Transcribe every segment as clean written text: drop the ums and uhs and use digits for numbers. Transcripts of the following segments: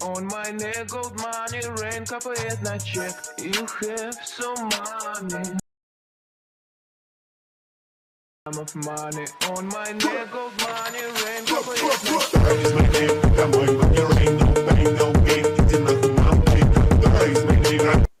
On my neck gold money rain Cᴏ宜check. You have some money. I'm of money. On my neck gold money rain Cᴏ宜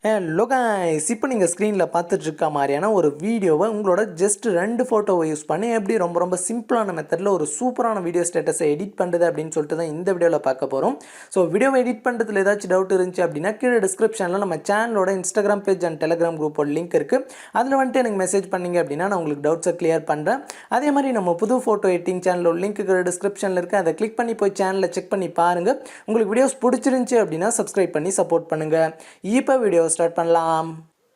hello guys இப்போ நீங்கள் ஸ்க்ரீனில் பார்த்துட்டு இருக்க மாதிரியான ஒரு வீடியோவை உங்களோட ஜஸ்ட் 2 ஃபோட்டோவை யூஸ் பண்ணி எப்படி ரொம்ப சிம்பிளான மெத்தடில் ஒரு சூப்பரான வீடியோ ஸ்டேட்டஸை எடிட் பண்ணுறது அப்படின்னு சொல்லிட்டு தான் இந்த வீடியோவில் பார்க்க போகிறோம். ஸோ வீடியோவை எடிட் பண்ணுறதுல ஏதாச்சும் டவுட் இருந்துச்சு அப்படின்னா கீழே டிஸ்கிரிப்ஷனில் நம்ம சேனலோட இன்ஸ்டாகிராம் பேஜ் அண்ட் டெலிகிராம் குரூப்போட லிங்க் இருக்குது. அதில் வந்துட்டு எனக்கு மெசேஜ் பண்ணிங்க அப்படின்னா நான் உங்களுக்கு டவுட்ஸை கிளியர் பண்ணுறேன். அதே மாதிரி நம்ம புது ஃபோட்டோ எடிட்டிங் சேனலோட லிங்க் டிஸ்கிரிப்ஷனில் இருக்குது. அதை கிளிக் பண்ணி போய் சேனலை செக் பண்ணி பாருங்கள். உங்களுக்கு வீடியோஸ் பிடிச்சிருந்துச்சி அப்படின்னா சப்ஸ்கிரைப் பண்ணி சப்போர்ட் பண்ணுங்கள். இப்போ வீடியோ ஸ்டார்ட் பண்ணலாம்.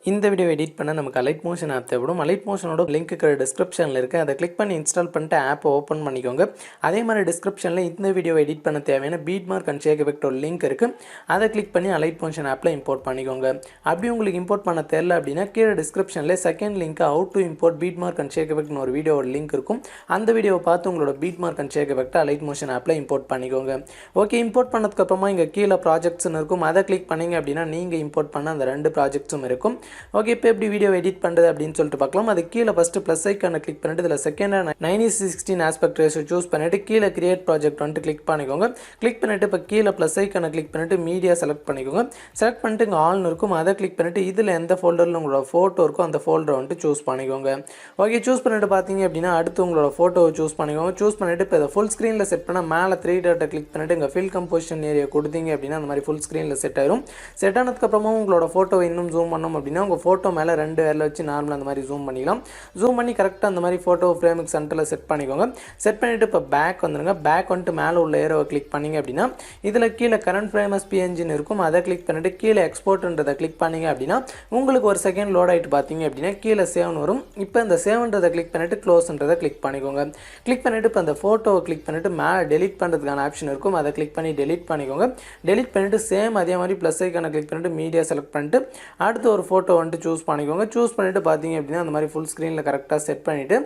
இந்த வீடியோ எடிட் பண்ண நமக்கு அலைட் மோஷன் ஆப் தேவைப்படும். அலைட் மோஷனோட லிங்க் டிஸ்கிரிப்ஷனில் இருக்குது. அதை கிளிக் பண்ணி இன்ஸ்டால் பண்ணிட்டு ஆப்பை ஓப்பன் பண்ணிக்கோங்க. அதே மாதிரி டிஸ்கிரிப்ஷனில் இந்த வீடியோ எடிட் பண்ண தேவையான beat mark and shake effect ஒரு லிங்க் இருக்குது. அதை கிளிக் பண்ணி அலைட் மோஷன் ஆப்பில் இம்போர்ட் பண்ணிக்கோங்க. அப்படி உங்களுக்கு இம்போர்ட் பண்ண தெரியல அப்படின்னா கீழே டிஸ்கிரிப்ஷனில் second link how to import beat mark and shake எஃபெக்ட்னு ஒரு வீடியோட லிங்க் இருக்கும். அந்த வீடியோவை பார்த்து உங்களோட beat mark and shake effect Alight Motion ஆப்பில் இம்போர்ட் பண்ணிக்கோங்க. ஓகே, இம்போர்ட் பண்ணதுக்கப்புறமா இங்கே கீழே ப்ராஜெக்ட்ஸ்னு இருக்கும். அதை கிளிக் பண்ணிங்க அப்படின்னா நீங்கள் இம்போர்ட் பண்ண அந்த 2 ப்ராஜெக்ட்ஸும் இருக்கும். ஓகே, இப்போ எப்படி வீடியோ எடிட் பண்ணுறது அப்படின்னு சொல்லிட்டு பார்க்கலாம். அது கீழே ஃபஸ்ட்டு ப்ளஸ் ஐக்கானை கிளிக் பண்ணிட்டு இதில் செகண்டாக 9:16 ஆஸ்பெக்ட் ரேஷியோ சூஸ் பண்ணிவிட்டு கீழே கிரியேட் ப்ராஜெக்ட் வந்துட்டு கிளிக் பண்ணிக்கோங்க. கிளிக் பண்ணிவிட்டு இப்போ கீழே ப்ளஸ் ஐக்கானை கிளிக் பண்ணிவிட்டு மீடியா செலக்ட் பண்ணிக்கோங்க. செலக்ட் பண்ணிட்டு இங்கே ஆல்னு இருக்கும். அதை கிளிக் பண்ணிவிட்டு இதில் எந்த ஃபோல்டரில் உங்களோட ஃபோட்டோ இருக்கோ அந்த ஃபோல்டரை வந்துட்டு சூஸ் பண்ணிக்கோங்க. ஓகே, சூஸ் பண்ணிவிட்டு பார்த்தீங்க அப்படின்னா அடுத்து உங்களோட ஃபோட்டோவை சூஸ் பண்ணிக்கோங்க. சூஸ் பண்ணிவிட்டு இப்போ இதை ஃபுல் ஸ்க்ரீனில் செட் பண்ணால் மேலே 3 டாட்டை கிளிக் பண்ணிவிட்டு இங்கே ஃபில் கம்போசிஷன் ஏரியா கொடுத்தீங்க அப்படின்னா அந்த மாதிரி ஃபுல் ஸ்க்ரீனில் செட் ஆயிரும். செட் ஆனதுக்கப்புறமா உங்களோட ஃபோட்டோவை இன்னும் ஜூம் பண்ணோம் அப்படின்னா உங்கள் ஃபோட்டோ மேலே 2 விரல வச்சு நார்மலாக அந்த மாதிரி ஜூம் பண்ணிக்கலாம். ஜூம் பண்ணி கரெக்டாக அந்த மாதிரி ஃபோட்டோ ஃப்ரேமுக்கு சென்டரில் செட் பண்ணிக்கோங்க. செட் பண்ணிவிட்டு இப்போ பேக் வந்துடுங்க. பேக் வந்துட்டு மேலே உள்ள ஏரோவை கிளிக் பண்ணிங்க அப்படின்னா இதில் கீழே கரண்ட் ஃப்ரேம் as PNG இருக்கும். அதை கிளிக் பண்ணிவிட்டு கீழே எக்ஸ்போர்ட்ன்றதை கிளிக் பண்ணிங்க அப்படின்னா உங்களுக்கு ஒரு செகண்ட் லோட் ஆகிட்டு பார்த்தீங்க அப்படின்னா கீழே சேவ்னு வரும். இப்போ இந்த சேவ்ன்றதை கிளிக் பண்ணிவிட்டு க்ளோஸ்ன்றதை கிளிக் பண்ணிக்கோங்க. கிளிக் பண்ணிவிட்டு இப்போ அந்த ஃபோட்டோவை கிளிக் பண்ணிவிட்டு மேலே டெலிட் பண்ணுறதுக்கான ஆப்ஷன் இருக்கும். அதை கிளிக் பண்ணி டெலிட் பண்ணிக்கோங்க. டெலிட் பண்ணிவிட்டு சேம் அதே மாதிரி ப்ளஸ் ஐக்கானை கிளிக் பண்ணிவிட்டு மீடியா செலக்ட் பண்ணிட்டு அடுத்து ஒரு ஃபோட்டோ வந்துட்டு சூஸ் பண்ணிக்கோங்க. சூஸ் பண்ணிவிட்டு பார்த்தீங்க அப்படின்னா அந்த மாதிரி ஃபுல் ஸ்க்ரீனில் கரெக்டாக செட் பண்ணிவிட்டு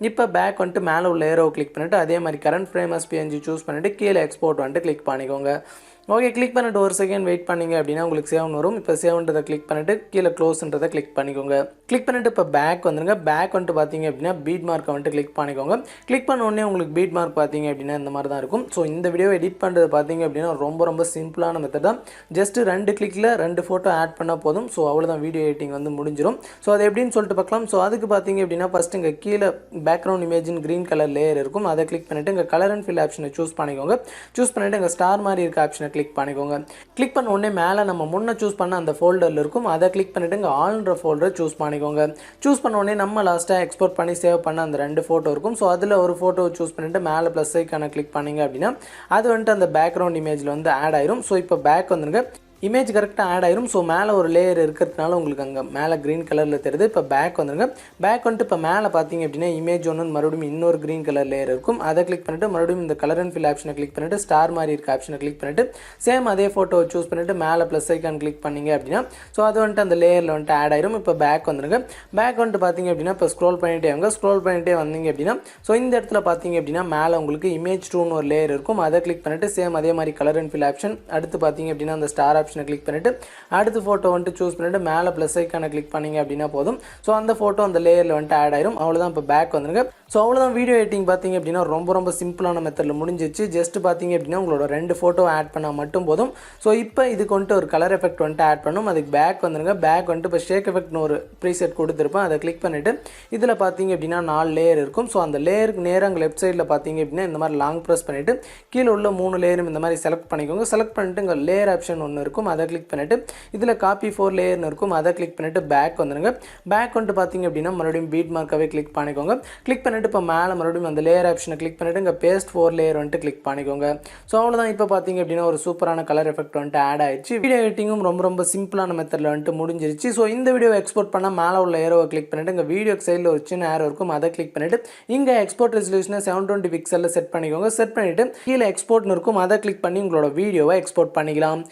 இப்போ பேக் வந்துட்டு மேலே உள்ள ஏரோவை கிளிக் பண்ணிவிட்டு அதே மாதிரி current frame as PNG choose பண்ணிவிட்டு கீழே எக்ஸ்போர்ட் வந்துட்டு கிளிக் பண்ணிக்கோங்க. ஓகே, கிளிக் பண்ணிட்டு ஒரு செகண்ட் வெயிட் பண்ணிங்க அப்படின்னா உங்களுக்கு சேவ்னு வரும். இப்போ சேவ்ன்றதை கிளிக் பண்ணிவிட்டு கீழே க்ளோஸ்ன்றதை கிளிக் பண்ணிக்கோங்க. கிளிக் பண்ணிவிட்டு இப்போ பேக் வந்துடுங்க. பேக் வந்துட்டு பார்த்தீங்க அப்படின்னா பீட் மார்க்கை வந்துட்டு கிளிக் பண்ணிக்கோங்க. கிளிக் பண்ண உடனே உங்களுக்கு பீட் மார்க் பார்த்தீங்க அப்படின்னா இந்த மாதிரி தான் இருக்கும். ஸோ இந்த வீடியோ எடிட் பண்ணுறது பார்த்தீங்க அப்படின்னா ரொம்ப சிம்பிளான மெத்தட் தான். ஜஸ்ட்டு 2 கிளிக்கில் 2 ஃபோட்டோ ஆட் பண்ணால் போதும். ஸோ அவ்வளோதான், வீடியோ எடிட்டிங் வந்து முடிஞ்சிடும். ஸோ அது எப்படின்னு சொல்லிட்டு பார்க்கலாம். ஸோ அதுக்கு பார்த்தீங்க அப்படின்னா ஃபஸ்ட்டு இங்கே கீழே background imagine green colour layer இருக்கும். அதை கிளிக் பண்ணிவிட்டு இங்கே கலர் அண்ட் ஃபில் ஆப்ஷனை சூஸ் பண்ணிக்கோங்க. சூஸ் பண்ணிவிட்டு இங்கே ஸ்டார் மாதிரி இருக்க ஆப்ஷனை கிளிக் பண்ணிக்கோங்க. கிளிக் பண்ண உடனே மேலே நம்ம முன்னே சூஸ் பண்ண அந்த ஃபோல்டரில் இருக்கும். அதை கிளிக் பண்ணிவிட்டு இங்கே ஆல்ன்ற ஃபோல்டரை சூஸ் பண்ணிக்கோங்க. சூஸ் பண்ண உடனே நம்ம லாஸ்ட்டாக எக்ஸ்போர்ட் பண்ணி சேவ் பண்ண அந்த 2 ஃபோட்டோ இருக்கும். ஸோ அதில் ஒரு ஃபோட்டோவை சூஸ் பண்ணிவிட்டு மேலே ப்ளஸ் ஐக்கானை கிளிக் பண்ணிங்க அப்படின்னா அது வந்துட்டு அந்த பேக்ரவுண்ட் இமேஜில் வந்து ஆட் ஆயிரும். ஸோ இப்போ பேக் வந்துருங்க. இமேஜ் கரெக்டாக ஆட் ஆயிரும். ஸோ மேலே ஒரு லேயர் இருக்கிறதுனால உங்களுக்கு அங்கே மேலே க்ரீன் கலரில் தெரியுது. இப்போ பேக் வந்துருங்க. பேக் வந்துட்டு இப்போ மேலே பார்த்தீங்க அப்படின்னா இமேஜ் ஒன்று மறுபடியும் இன்னொரு க்ரீன் கலர் லேயர் இருக்கும். அதை கிளிக் பண்ணிவிட்டு மறுபடியும் இந்த கலர் அண்ட் ஃபில் ஆப்ஷனை கிளிக் பண்ணிவிட்டு ஸ்டார் மாதிரி இருக்க ஆப்ஷனை கிளிக் பண்ணிவிட்டு சேம் அதே ஃபோட்டோவை சூஸ் பண்ணிவிட்டு மேலே ப்ளஸ் ஐக்கான் கிளிக் பண்ணிங்க அப்படின்னா ஸோ அது வந்துட்டு அந்த லேயரில் வந்துட்டு ஆட் ஆயிரும். இப்போ பேக் வந்துருங்க. பேக் வந்துட்டு பார்த்தீங்க அப்படின்னா இப்போ ஸ்க்ரோல் பண்ணிகிட்டே வந்தீங்க அப்படின்னா ஸோ இந்த இடத்துல பார்த்தீங்க அப்படின்னா மேலே உங்களுக்கு இமேஜ் 2ன்னு ஒரு லேயர் இருக்கும். அதை கிளிக் பண்ணிவிட்டு சேம் அதே மாதிரி கலர் அண்ட் ஃபில் ஆப்ஷன் அடுத்து பார்த்தீங்க அப்படின்னா அந்த ஸ்டார் ஆப்ஷனை கிளிக் பண்ணிவிட்டு அடுத்து ஃபோட்டோ வந்துட்டு சூஸ் பண்ணிவிட்டு மேலே ப்ளஸ் ஐக்கானை கிளிக் பண்ணிங்க அப்படின்னா போதும். ஸோ அந்த ஃபோட்டோ அந்த லேயரில் வந்துட்டு ஆட் ஆயிரும். அவ்வளோதான், இப்போ பேக் வந்துருங்க. ஸோ அவ்வளோதான், வீடியோ எடிட்டிங் பார்த்தீங்க அப்படின்னா ரொம்ப சிம்பிளான மெத்தடில் முடிஞ்சிச்சு. ஜஸ்ட் பார்த்தீங்க அப்படின்னா உங்களோட 2 ஃபோட்டோ ஆட் பண்ணால் மட்டும் போதும். ஸோ இப்போ இதுக்கு வந்துட்டு ஒரு கலர் எஃபெக்ட் வந்துட்டு ஆட் பண்ணும். அதுக்கு பேக் வந்துருங்க. பேக் வந்துட்டு இப்போ ஷேக் எஃபெக்ட்னு ஒரு ப்ரீசெட் கொடுத்துருப்பேன். அதை கிளிக் பண்ணிவிட்டு இதில் பார்த்தீங்க அப்படின்னா 4 லேயர் இருக்கும். ஸோ அந்த லேயருக்கு நேராக அங்கே லெஃப்ட் சைடில் பார்த்தீங்க அப்படின்னா இந்த மாதிரி லாங் ப்ரெஸ் பண்ணிவிட்டு கீழே உள்ள 3 லேயரும் இந்த மாதிரி செலக்ட் பண்ணிக்கோங்க. செலக்ட் பண்ணிவிட்டு இங்கே லேயர் ஆப்ஷன் ஒன்று இருக்கும். அதை கிளிக் பண்ணிவிட்டு இதில் காப்பி 4 லேயர்னு இருக்கும். அதை கிளிக் பண்ணிவிட்டு பேக் வந்துடுங்க. பேக் வந்துட்டு பார்த்தீங்க அப்படின்னா மறுபடியும் பீட் மார்க்காகவே கிளிக் பண்ணிக்கோங்க. கிளிக் பண்ணிவிட்டு இப்போ மேலே மறுபடியும் அந்த லேயர் ஆப்ஷனை கிளிக் பண்ணிவிட்டு இங்கே பேஸ்ட் 4 லேயர் வந்துட்டு கிளிக் பண்ணிக்கோங்க. ஸோ அவ்வளோதான், இப்போ பார்த்தீங்க அப்படின்னா ஒரு சூப்பரான கலர் எஃபெக்ட் வந்துட்டு ஆட் ஆயிடுச்சு. வீடியோ எடிட்டிங்கும் ரொம்ப சிம்பிளான மெத்தடில் வந்துட்டு முடிஞ்சிருச்சு. ஸோ இந்த வீடியோ எக்ஸ்போர்ட் பண்ணால் மேலே உள்ள ஏரோவை கிளிக் பண்ணிவிட்டு இங்கே வீடியோக்கு சைடில் ஒரு சின்ன ஏரோ இருக்கும். அதை கிளிக் பண்ணிவிட்டு இங்கே எக்ஸ்போர்ட் ரெசல்யூஷனை 720 பிக்சலில் செட் பண்ணிக்கோங்க. செட் பண்ணிவிட்டு கீழே எக்ஸ்போர்ட்னு இருக்கும். அதை கிளிக் பண்ணி உங்களோட வீடியோவை எக்ஸ்போர்ட் பண்ணிக்கலாம்.